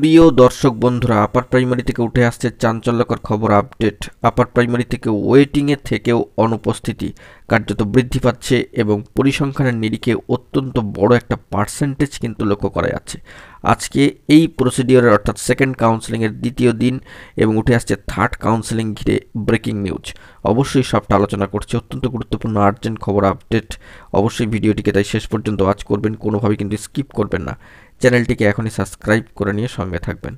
প্রিয় দর্শক বন্ধুরা, আপার প্রাইমারি থেকে উঠে আসছে চাঞ্চল্যকর খবর আপডেট। আপার প্রাইমারি থেকে ওয়েটিংয়ের থেকেও অনুপস্থিতি কার্যত বৃদ্ধি পাচ্ছে এবং পরিসংখ্যানের নিরিখে অত্যন্ত বড় একটা পার্সেন্টেজ কিন্তু লক্ষ্য করা যাচ্ছে। আজকে এই প্রসিডিওরের অর্থাৎ সেকেন্ড কাউন্সেলিংয়ের দ্বিতীয় দিন এবং উঠে আসছে থার্ড কাউন্সেলিং ঘিরে ব্রেকিং নিউজ। অবশ্যই সবটা আলোচনা করছে, অত্যন্ত গুরুত্বপূর্ণ আর্জেন্ট খবর আপডেট। অবশ্যই ভিডিওটিকে তাই শেষ পর্যন্ত ওয়াচ করবেন, কোনোভাবেই কিন্তু স্কিপ করবেন না। চ্যানেলটিকে এখনই সাবস্ক্রাইব করে নিয়ে সঙ্গে থাকবেন।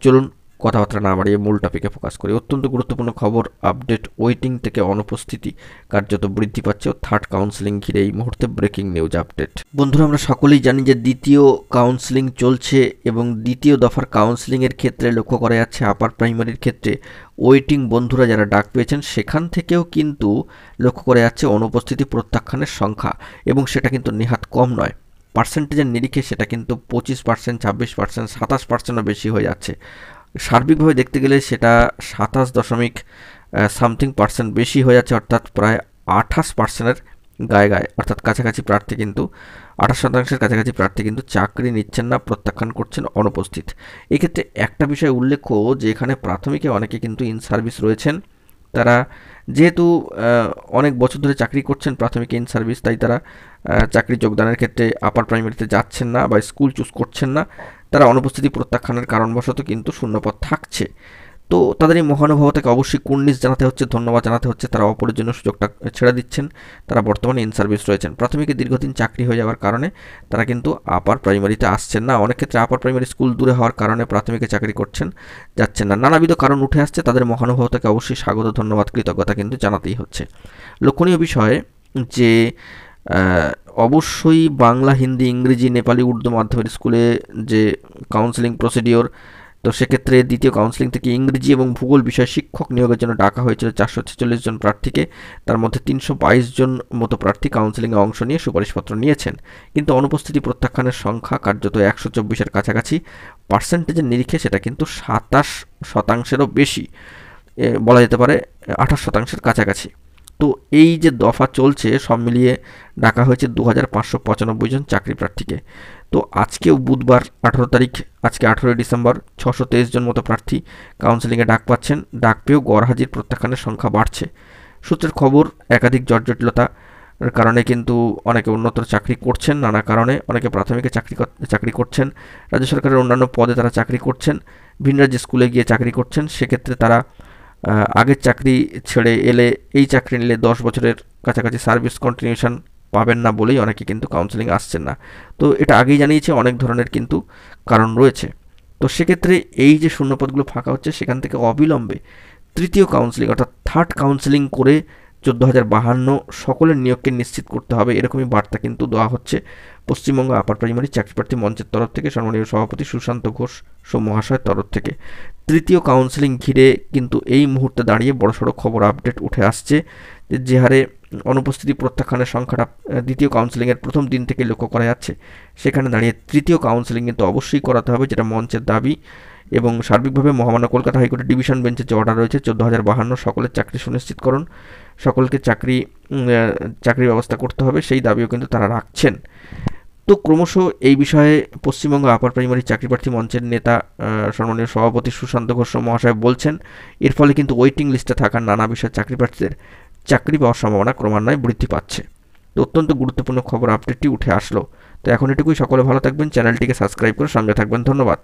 চলুন কথাবার্তা না বাড়িয়ে মূল টপিকে ফোকাস করি। অত্যন্ত গুরুত্বপূর্ণ খবর আপডেট, ওয়েটিং থেকে অনুপস্থিতি কার্যত বৃদ্ধি পাচ্ছে ও থার্ড কাউন্সেলিং ঘিরে এই মুহূর্তে ব্রেকিং নিউজ আপডেট। বন্ধুরা, আমরা সকলেই জানি যে দ্বিতীয় কাউন্সেলিং চলছে এবং দ্বিতীয় দফার কাউন্সেলিংয়ের ক্ষেত্রে লক্ষ্য করা যাচ্ছে আপার প্রাইমারির ক্ষেত্রে ওয়েটিং বন্ধুরা যারা ডাক পেয়েছেন সেখান থেকেও কিন্তু লক্ষ্য করা যাচ্ছে অনুপস্থিতি প্রত্যাখ্যানের সংখ্যা, এবং সেটা কিন্তু নেহাত কম নয়। পার্সেন্টেজের নিরিখে সেটা কিন্তু 25%, 26%, 27%ও বেশি হয়ে যাচ্ছে। সার্বিকভাবে দেখতে গেলে সেটা 27 সামথিং পার্সেন্ট বেশি হয়ে যাচ্ছে, অর্থাৎ প্রায় 28%-এর গায়ে গায়ে, অর্থাৎ কাছাকাছি প্রার্থী কিন্তু 28% কাছাকাছি প্রার্থী কিন্তু চাকরি নিচ্ছেন না, প্রত্যাখ্যান করছেন, অনুপস্থিত। এক্ষেত্রে একটা বিষয় উল্লেখ্য যে এখানে প্রাথমিকে অনেকে কিন্তু ইন সার্ভিস রয়েছেন। তারা যেহেতু অনেক বছর ধরে চাকরি করছেন প্রাথমিক ইন সার্ভিস, তাই তারা চাকরি যোগদানের ক্ষেত্রে আপার প্রাইমারিতে যাচ্ছেন না বা স্কুল চুজ করছেন না। তারা অনুপস্থিতি প্রত্যাখ্যানের কারণবশত কিন্তু শূন্যপদ থাকছে। তো তাদের এই মহানুভবতাকে অবশ্যই কুর্নিশ জানাতে হচ্ছে, ধন্যবাদ জানাতে হচ্ছে। তারা অপরের জন্য সুযোগটা ছেড়ে দিচ্ছেন। তারা বর্তমানে ইন সার্ভিস রয়েছেন। প্রাথমিকে দীর্ঘদিন চাকরি হয়ে যাওয়ার কারণে তারা কিন্তু আপার প্রাইমারিতে আসছেন না। অনেক ক্ষেত্রে আপার প্রাইমারি স্কুল দূরে হওয়ার কারণে প্রাথমিকে চাকরি করছেন, যাচ্ছেন না। নানাবিধ কারণ উঠে আসছে। তাদের মহানুভবতাকে অবশ্যই স্বাগত, ধন্যবাদ, কৃতজ্ঞতা কিন্তু জানাতেই হচ্ছে। লক্ষণীয় বিষয় যে অবশ্যই বাংলা, হিন্দি, ইংরেজি, নেপালি, উর্দু মাধ্যমের স্কুলে যে কাউন্সেলিং প্রসিডিওর, তো সেক্ষেত্রে দ্বিতীয় কাউন্সেলিং থেকে ইংরেজি এবং ভূগোল বিষয় শিক্ষক নিয়োগের জন্য ডাকা হয়েছিল 446 জন প্রার্থীকে। তার মধ্যে 322 জন মতো প্রার্থী কাউন্সেলিংয়ে অংশ নিয়ে সুপারিশপত্র নিয়েছেন, কিন্তু অনুপস্থিতি প্রত্যাখ্যানের সংখ্যা কার্যত 124-এর কাছাকাছি। পার্সেন্টেজের নিরিখে সেটা কিন্তু 27%-এরও বেশি, বলা যেতে পারে 28%-এর কাছাকাছি। তো এই যে দফা চলছে, সব মিলিয়ে ডাকা হয়েছে 2595 জন চাকরি প্রার্থীকে। তো আজকেও বুধবার 18 তারিখ, আজকে 18 ডিসেম্বর, 623 জন মতো প্রার্থী কাউন্সেলিংয়ে ডাক পাচ্ছেন। ডাক পেয়েও গড়হাজির প্রত্যাখ্যানের সংখ্যা বাড়ছে। সূত্রের খবর, একাধিক জটিলতার কারণে কিন্তু অনেকে উন্নতর চাকরি করছেন, নানা কারণে অনেকে প্রাথমিকে চাকরি করছেন, রাজ্য সরকারের অন্যান্য পদে তারা চাকরি করছেন, ভিন রাজ্যে স্কুলে গিয়ে চাকরি করছেন। সেক্ষেত্রে তারা আগের চাকরি ছেড়ে এলে এই চাকরি নিলে 10 বছরের কাছাকাছি সার্ভিস কন্টিনিউশন পাবেন না বলেই অনেকে কিন্তু কাউন্সেলিং আসছেন না। তো এটা আগেই জানিয়েছে, অনেক ধরনের কিন্তু কারণ রয়েছে। তো সেক্ষেত্রে এই যে শূন্যপদগুলো ফাঁকা হচ্ছে, সেখান থেকে অবিলম্বে তৃতীয় কাউন্সেলিং অর্থাৎ থার্ড কাউন্সেলিং করে 14,052 সকলের নিয়োগকে নিশ্চিত করতে হবে, এরকমই বার্তা কিন্তু দেওয়া হচ্ছে পশ্চিমবঙ্গ আপার প্রাইমারি চাকরি প্রার্থী মঞ্চের তরফ থেকে, সম্মানীয় সভাপতি সুশান্ত ঘোষ মহাশয়ের তরফ থেকে। তৃতীয় কাউন্সেলিং ঘিরে কিন্তু এই মুহূর্তে দাঁড়িয়ে বড়সড় খবর আপডেট উঠে আসছে যে হারে অনুপস্থিতি প্রত্যাখ্যানের সংখ্যাটা দ্বিতীয় কাউন্সেলিংয়ের প্রথম দিন থেকে লক্ষ্য করা যাচ্ছে, সেখানে দাঁড়িয়ে তৃতীয় কাউন্সেলিং কিন্তু অবশ্যই করাতে হবে, যেটা মঞ্চের দাবি। এবং সার্বিকভাবে মহামান্য কলকাতা হাইকোর্টের ডিভিশন বেঞ্চের যে অর্ডার রয়েছে 14,052 সকলের চাকরি সুনিশ্চিতকরণ, সকলকে চাকরি ব্যবস্থা করতে হবে, সেই দাবিও কিন্তু তারা রাখছেন। তো ক্রমশ এই বিষয়ে পশ্চিমবঙ্গ আপার প্রাইমারি চাকরি প্রার্থী মঞ্চের নেতা সম্মানীয় সভাপতি সুশান্ত ঘোষ মহাশয় বলছেন, এর ফলে কিন্তু ওয়েটিং লিস্টে থাকা নানা বিষয়ের চাকরি প্রার্থীদের চাকরি পাওয়ার সম্ভাবনা ক্রমান্বয়ে বৃদ্ধি পাচ্ছে। তো অত্যন্ত গুরুত্বপূর্ণ খবর আপডেটটি উঠে আসলো। তো এখন এটুকুই, সকলে ভালো থাকবেন, চ্যানেলটিকে সাবস্ক্রাইব করে সঙ্গে থাকবেন। ধন্যবাদ।